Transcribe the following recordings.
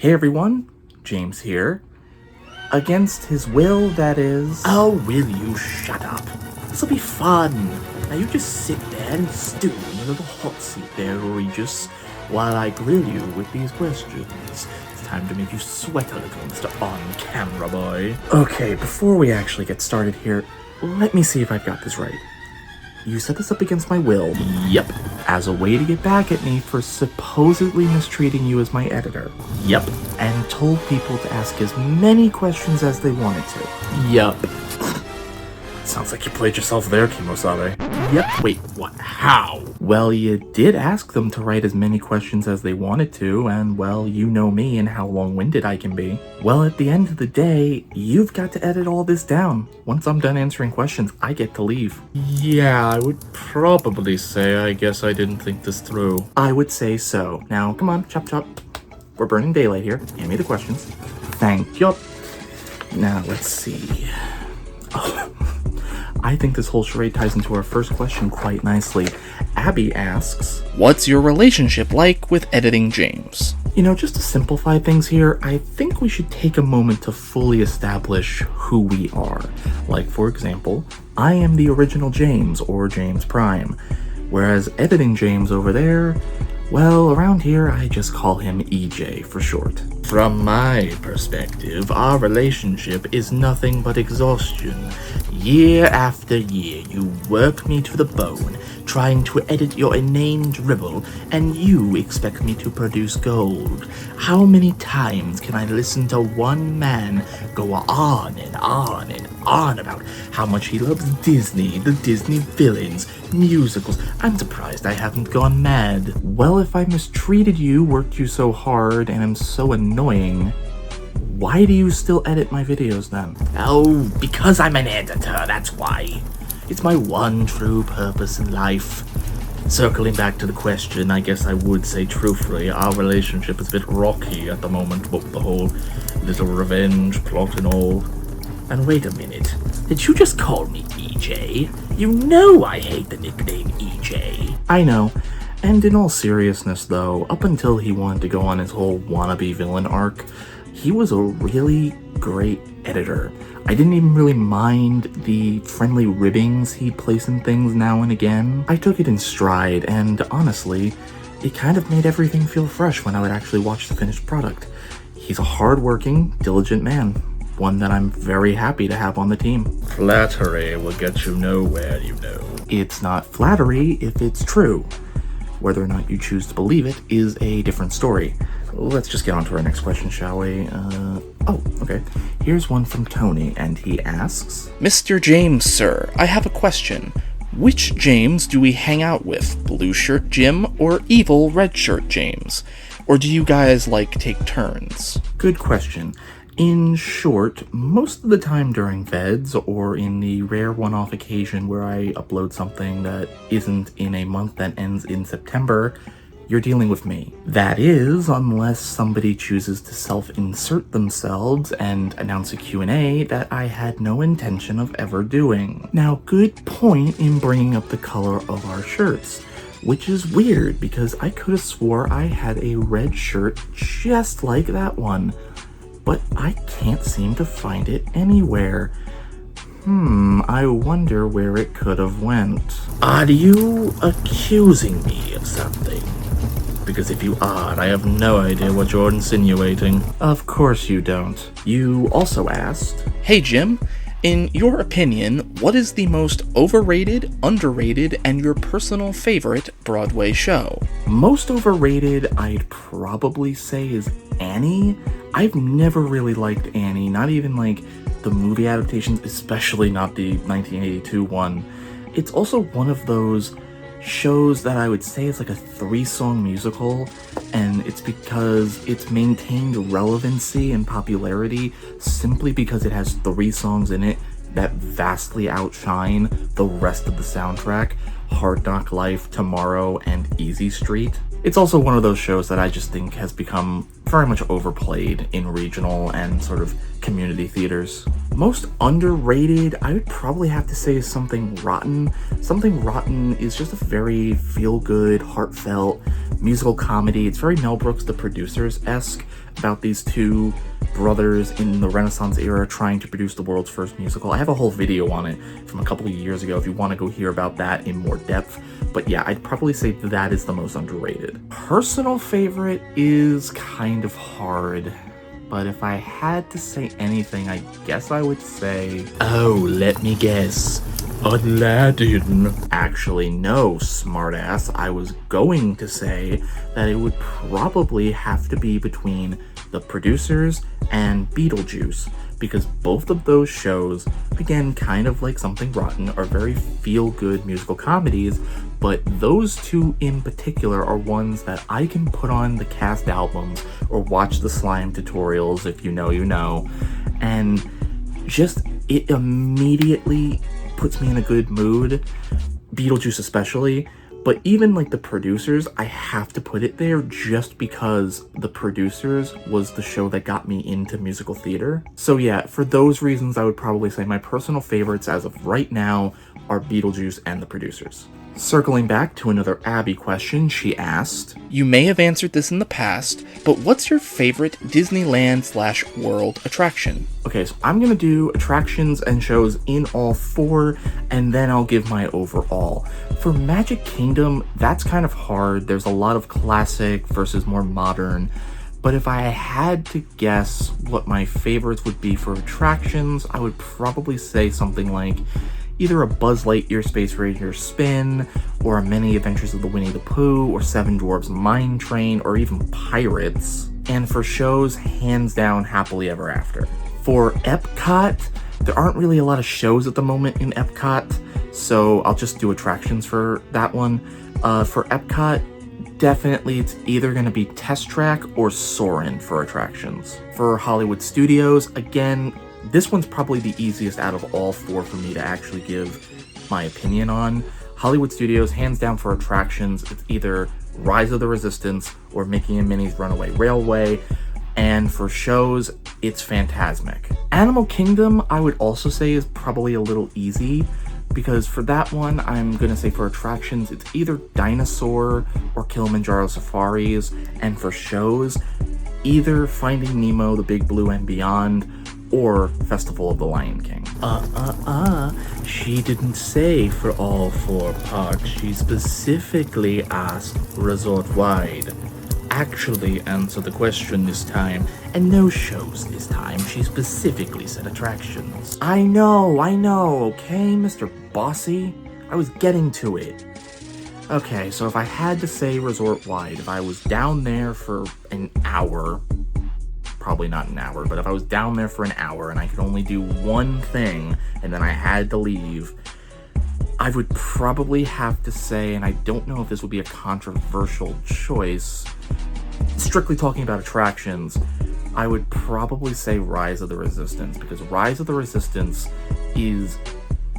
Hey everyone, James here. Against his will, that is. Oh, will you shut up? This'll be fun. Now you just sit there and stew in your little hot seat there, Regis, while I grill you with these questions. It's time to make you sweat a little, Mr. On-Camera Boy. Okay, before we actually get started here, let me see if I've got this right. You set this up against my will. Yep. As a way to get back at me for supposedly mistreating you as my editor. Yep. And told people to ask as many questions as they wanted to. Yep. Sounds like you played yourself there, Kimosabe. Yep. Wait, what? How? Well, you did ask them to write as many questions as they wanted to, and well, you know me and how long-winded I can be. Well, at the end of the day, you've got to edit all this down. Once I'm done answering questions, I get to leave. Yeah, I would probably say I guess I didn't think this through. I would say so. Now, come on, chop chop. We're burning daylight here. Hand me the questions. Thank you. Now, let's see. Oh, I think this whole charade ties into our first question quite nicely. Abby asks, what's your relationship like with editing James? You know, just to simplify things here, I think we should take a moment to fully establish who we are. Like, for example, I am the original James, or James Prime, whereas editing James over there, well, around here I just call him EJ for short. From my perspective, our relationship is nothing but exhaustion. Year after year, you work me to the bone, trying to edit your inane dribble, and you expect me to produce gold. How many times can I listen to one man go on and on and on about how much he loves Disney, the Disney villains, musicals? I'm surprised I haven't gone mad. Well, if I mistreated you, worked you so hard, and am so annoying, why do you still edit my videos then? Oh, because I'm an editor, that's why. It's my one true purpose in life. Circling back to the question, I guess I would say truthfully, our relationship is a bit rocky at the moment, with the whole little revenge plot and all. And wait a minute, did you just call me EJ? You know I hate the nickname EJ. I know. And in all seriousness though, up until he wanted to go on his whole wannabe villain arc, he was a really great editor. I didn't even really mind the friendly ribbings he'd place in things now and again. I took it in stride, and honestly, it kind of made everything feel fresh when I would actually watch the finished product. He's a hard-working, diligent man, one that I'm very happy to have on the team. Flattery will get you nowhere, you know. It's not flattery if it's true. Whether or not you choose to believe it is a different story. Let's just get on to our next question, shall we? Okay. Here's one from Tony, and he asks, Mr. James, sir, I have a question. Which James do we hang out with? Blue Shirt Jim or Evil Red Shirt James? Or do you guys, take turns? Good question. In short, most of the time during VEDS, or in the rare one-off occasion where I upload something that isn't in a month that ends in September, you're dealing with me. That is, unless somebody chooses to self-insert themselves and announce a Q&A that I had no intention of ever doing. Now, good point in bringing up the color of our shirts, which is weird because I could have swore I had a red shirt just like that one, but I can't seem to find it anywhere. I wonder where it could have went. Are you accusing me of something? Because if you are, I have no idea what you're insinuating. Of course you don't. You also asked, Hey Jim, in your opinion, what is the most overrated, underrated, and your personal favorite Broadway show? Most overrated, I'd probably say, is Annie. I've never really liked Annie, not even the movie adaptations, especially not the 1982 one. It's also one of those shows that I would say is a 3-song musical, and it's because it's maintained relevancy and popularity simply because it has 3 songs in it that vastly outshine the rest of the soundtrack: Hard Knock Life, Tomorrow, and Easy Street. It's also one of those shows that I just think has become very much overplayed in regional and sort of community theaters. Most underrated, I would probably have to say Something Rotten. Something Rotten is just a very feel-good, heartfelt musical comedy. It's very Mel Brooks, The Producers-esque, about these two brothers in the Renaissance era trying to produce the world's first musical. I have a whole video on it from a couple of years ago if you want to go hear about that in more depth. But yeah, I'd probably say that is the most underrated. Personal favorite is kind of hard, but if I had to say anything, I guess I would say... Oh, let me guess. Aladdin. Actually, no, smartass. I was going to say that it would probably have to be between The Producers and Beetlejuice, because both of those shows, again, kind of like Something Rotten, are very feel-good musical comedies, but those two in particular are ones that I can put on the cast albums or watch the slime tutorials, if you know, you know, and just it immediately puts me in a good mood, Beetlejuice especially. But even like The Producers, I have to put it there just because The Producers was the show that got me into musical theater. So yeah, for those reasons, I would probably say my personal favorites as of right now are Beetlejuice and The Producers. Circling back to another Abby question, she asked, You may have answered this in the past, but what's your favorite Disneyland/World attraction? Okay, so I'm gonna do attractions and shows in all four, and then I'll give my overall. For Magic Kingdom, that's kind of hard. There's a lot of classic versus more modern. But if I had to guess what my favorites would be for attractions, I would probably say something like either a Buzz Lightyear Space Ranger spin, or a Many Adventures of the Winnie the Pooh, or Seven Dwarfs Mine Train, or even Pirates. And for shows, hands down, Happily Ever After. For Epcot, there aren't really a lot of shows at the moment in Epcot, so I'll just do attractions for that one. For Epcot, definitely it's either going to be Test Track or Soarin' for attractions. For Hollywood Studios, again, this one's probably the easiest out of all four for me to actually give my opinion on. Hollywood Studios, hands down for attractions, it's either Rise of the Resistance or Mickey and Minnie's Runaway Railway. And for shows, it's Fantasmic. Animal Kingdom, I would also say, is probably a little easy, because for that one, I'm gonna say for attractions, it's either Dinosaur or Kilimanjaro Safaris, and for shows, either Finding Nemo, The Big Blue and Beyond, or Festival of the Lion King. She didn't say for all four parks. She specifically asked resort-wide. Actually answer the question this time, and no shows this time. She specifically said attractions. I know, okay, Mr. Bossy? I was getting to it. Okay, so if I had to say resort-wide, if I was down there for an hour, probably not an hour, but if I was down there for an hour and I could only do one thing and then I had to leave, I would probably have to say, and I don't know if this would be a controversial choice, strictly talking about attractions, I would probably say Rise of the Resistance, because Rise of the Resistance is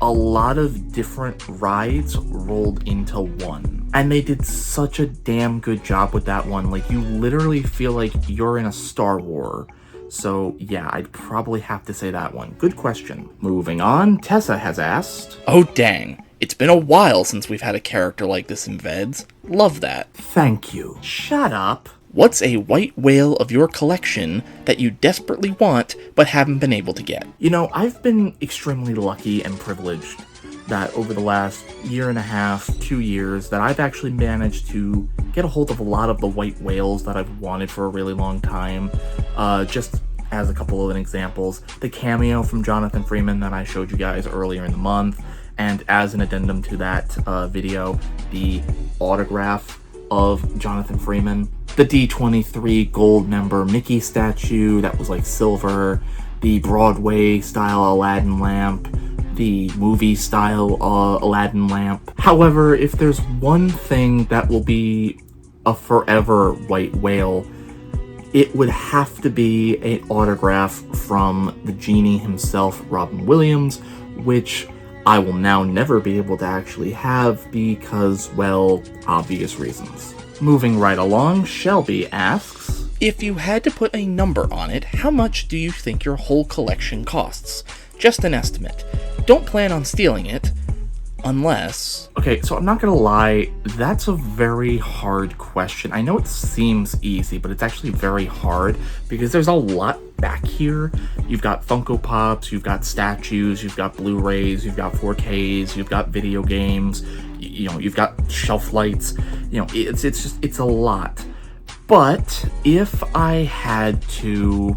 a lot of different rides rolled into one. And they did such a damn good job with that one. Like, you literally feel like you're in a Star Wars. So yeah, I'd probably have to say that one. Good question. Moving on, Tessa has asked, Oh dang, it's been a while since we've had a character like this in VEDS. Love that. Thank you. Shut up. What's a white whale of your collection that you desperately want but haven't been able to get? You know, I've been extremely lucky and privileged that over the last year and a half, 2 years, that I've actually managed to get a hold of a lot of the white whales that I've wanted for a really long time. Just as a couple of examples, the cameo from Jonathan Freeman that I showed you guys earlier in the month, and as an addendum to that video, the autograph of Jonathan Freeman, the D23 gold member Mickey statue that was like silver, the Broadway style Aladdin lamp, the movie style Aladdin lamp. However, if there's one thing that will be a forever white whale, it would have to be an autograph from the genie himself, Robin Williams, which I will now never be able to actually have because, well, obvious reasons. Moving right along, Shelby asks, If you had to put a number on it, how much do you think your whole collection costs? Just an estimate. Don't plan on stealing it, unless... Okay, so I'm not gonna lie, that's a very hard question. I know it seems easy, but it's actually very hard because there's a lot back here. You've got Funko Pops, you've got statues, you've got Blu-rays, you've got 4Ks, you've got video games, you know, you've got shelf lights. You know, it's a lot. But if I had to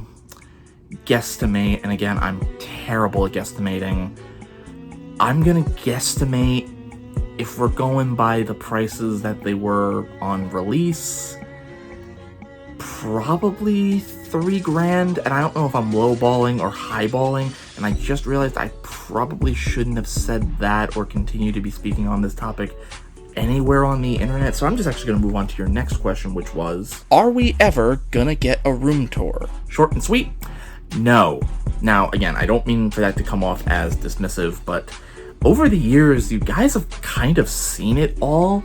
guesstimate, and again, I'm terrible at guesstimating, I'm gonna guesstimate, if we're going by the prices that they were on release, probably $3,000. And I don't know if I'm lowballing or highballing, and I just realized I probably shouldn't have said that or continue to be speaking on this topic anywhere on the internet. So I'm just actually gonna move on to your next question, which was, are we ever gonna get a room tour? short and sweet, no. Now, again, I don't mean for that to come off as dismissive, but over the years, you guys have kind of seen it all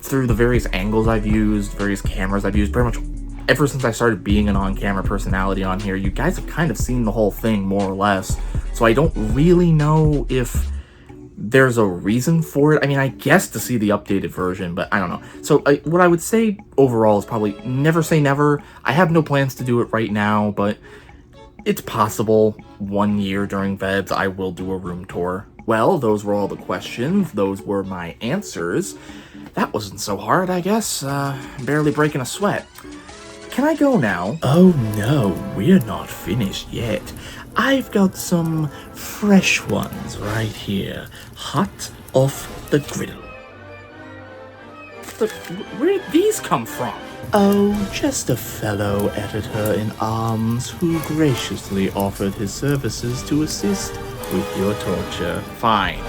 through the various angles I've used, various cameras I've used, pretty much ever since I started being an on-camera personality on here. You guys have kind of seen the whole thing, more or less. So I don't really know if there's a reason for it. I mean, I guess to see the updated version, but I don't know. So what I would say overall is probably never say never. I have no plans to do it right now, but it's possible 1 year during VEDS I will do a room tour. Well, those were all the questions. Those were my answers. That wasn't so hard, I guess. Barely breaking a sweat. Can I go now? Oh no, we're not finished yet. I've got some fresh ones right here, hot off the griddle. But where did these come from? Oh, just a fellow editor-in-arms who graciously offered his services to assist with your torture. Fine.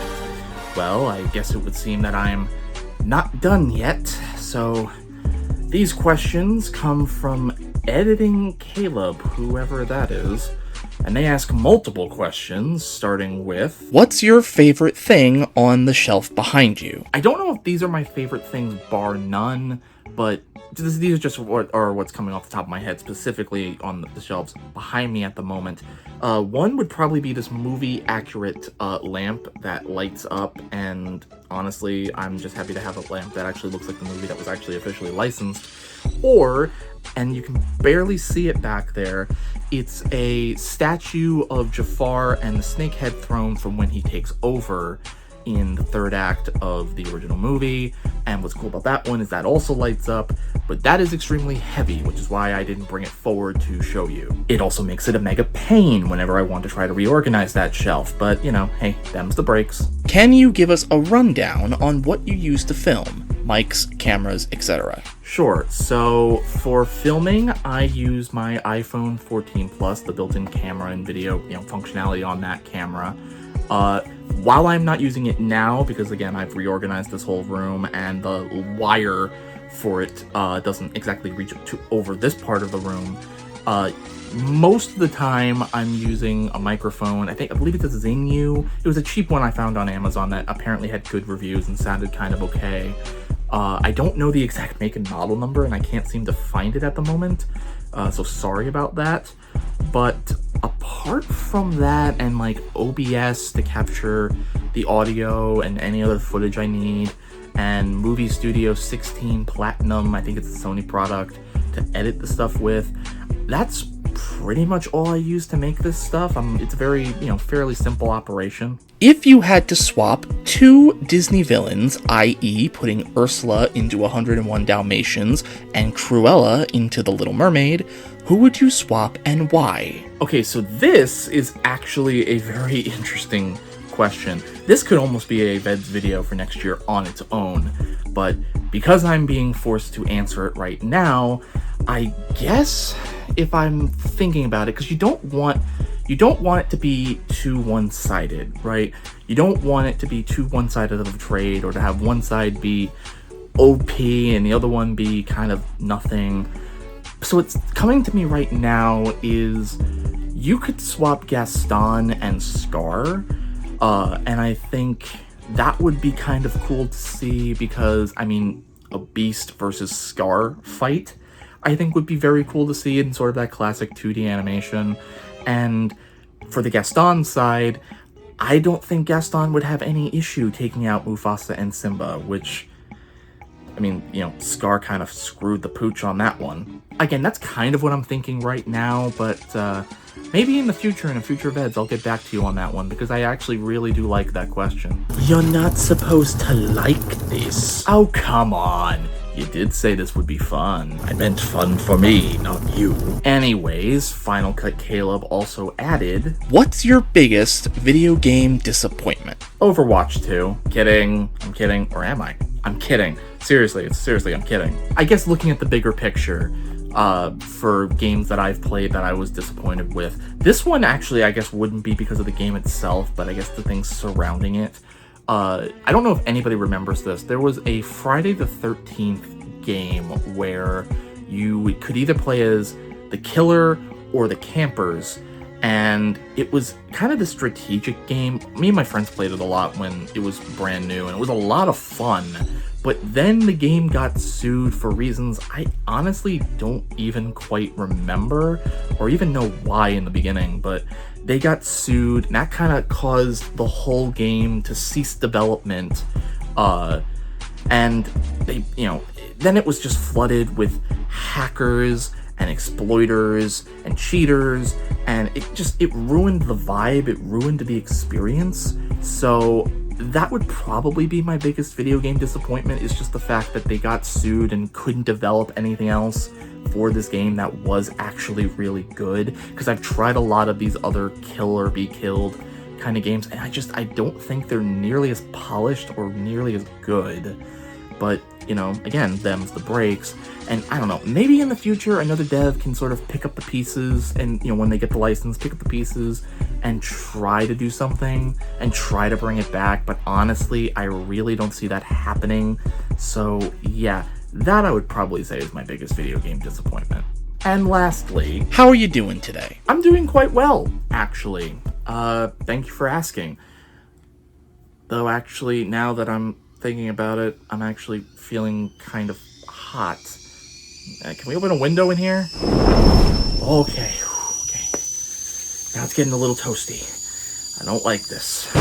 Well, I guess it would seem that I'm not done yet. So, these questions come from Editing Caleb, whoever that is. And they ask multiple questions, starting with, what's your favorite thing on the shelf behind you? I don't know if these are my favorite things, bar none, but these are just what's coming off the top of my head, specifically on the shelves behind me at the moment. One would probably be this movie-accurate lamp that lights up, and honestly, I'm just happy to have a lamp that actually looks like the movie that was actually officially licensed. Or, and you can barely see it back there, it's a statue of Jafar and the snakehead throne from when he takes over in the third act of the original movie. And what's cool about that one is that also lights up, but that is extremely heavy, which is why I didn't bring it forward to show you. It also makes it a mega pain whenever I want to try to reorganize that shelf, but you know, hey, them's the breaks. Can you give us a rundown on what you use to film? Mics, cameras, etc. Sure. So for filming, I use my iPhone 14 Plus, the built-in camera and video, functionality on that camera. While I'm not using it now, because again, I've reorganized this whole room and the wire for it doesn't exactly reach to over this part of the room, most of the time I'm using a microphone. I believe it's a Xingyu. It was a cheap one I found on Amazon that apparently had good reviews and sounded kind of okay. I don't know the exact make and model number, and I can't seem to find it at the moment, so sorry about that. But apart from that, and like OBS to capture the audio and any other footage I need, and Movie Studio 16 Platinum, I think it's a Sony product, to edit the stuff with, that's pretty much all I use to make this stuff. It's a very, fairly simple operation. If you had to swap two Disney villains, i.e. putting Ursula into 101 Dalmatians and Cruella into The Little Mermaid, who would you swap and why? Okay, so this is actually a very interesting question. This could almost be a VEDS video for next year on its own, but because I'm being forced to answer it right now, I guess if I'm thinking about it, because you don't want it to be too one-sided, right? You don't want it to be too one-sided of a trade, or to have one side be OP and the other one be kind of nothing. So what's coming to me right now is you could swap Gaston and Scar, and I think that would be kind of cool to see, because, I mean, a Beast versus Scar fight, I think would be very cool to see in sort of that classic 2D animation. And for the Gaston side, I don't think Gaston would have any issue taking out Mufasa and Simba, which, I mean, you know, Scar kind of screwed the pooch on that one. Again, that's kind of what I'm thinking right now, but maybe in the future, in a future VEDS, I'll get back to you on that one, because I actually really do like that question. You're not supposed to like this. Oh, come on. You did say this would be fun. I meant fun for me, not you. Anyways, Final Cut Caleb also added, What's your biggest video game disappointment? Overwatch 2. Kidding. I'm kidding. Or am I? I'm kidding. Seriously, I'm kidding. I guess looking at the bigger picture, for games that I've played that I was disappointed with, this one actually I guess wouldn't be because of the game itself, but I guess the things surrounding it. I don't know if anybody remembers this. There was a Friday the 13th game where you could either play as the killer or the campers, and it was kind of the strategic game. Me and my friends played it a lot when it was brand new, and it was a lot of fun. But then the game got sued for reasons I honestly don't even quite remember, or even know why in the beginning, but they got sued, and that kind of caused the whole game to cease development, and they, you know, then it was just flooded with hackers and exploiters and cheaters, and it ruined the vibe, it ruined the experience. So that would probably be my biggest video game disappointment, is just the fact that they got sued and couldn't develop anything else for this game that was actually really good, because I've tried a lot of these other kill or be killed kind of games, and I don't think they're nearly as polished or nearly as good. But, you know, again, them's the breaks, and I don't know, maybe in the future another dev can sort of pick up the pieces, and, you know, when they get the license, pick up the pieces and try to do something and try to bring it back, but honestly, I really don't see that happening. So yeah, that I would probably say is my biggest video game disappointment. And lastly, How are you doing today? I'm doing quite well, actually. Thank you for asking. Though actually, now that I'm thinking about it, I'm actually feeling kind of hot. Can we open a window in here? Okay. Now it's getting a little toasty. I don't like this.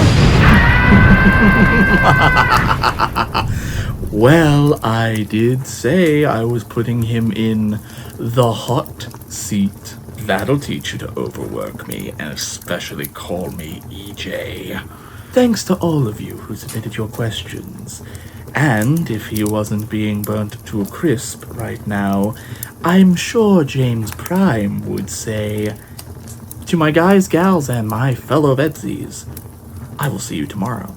Well, I did say I was putting him in the hot seat. That'll teach you to overwork me, and especially call me EJ. Thanks to all of you who submitted your questions. And if he wasn't being burnt to a crisp right now, I'm sure James Prime would say, to my guys, gals, and my fellow VEDS-ies, I will see you tomorrow.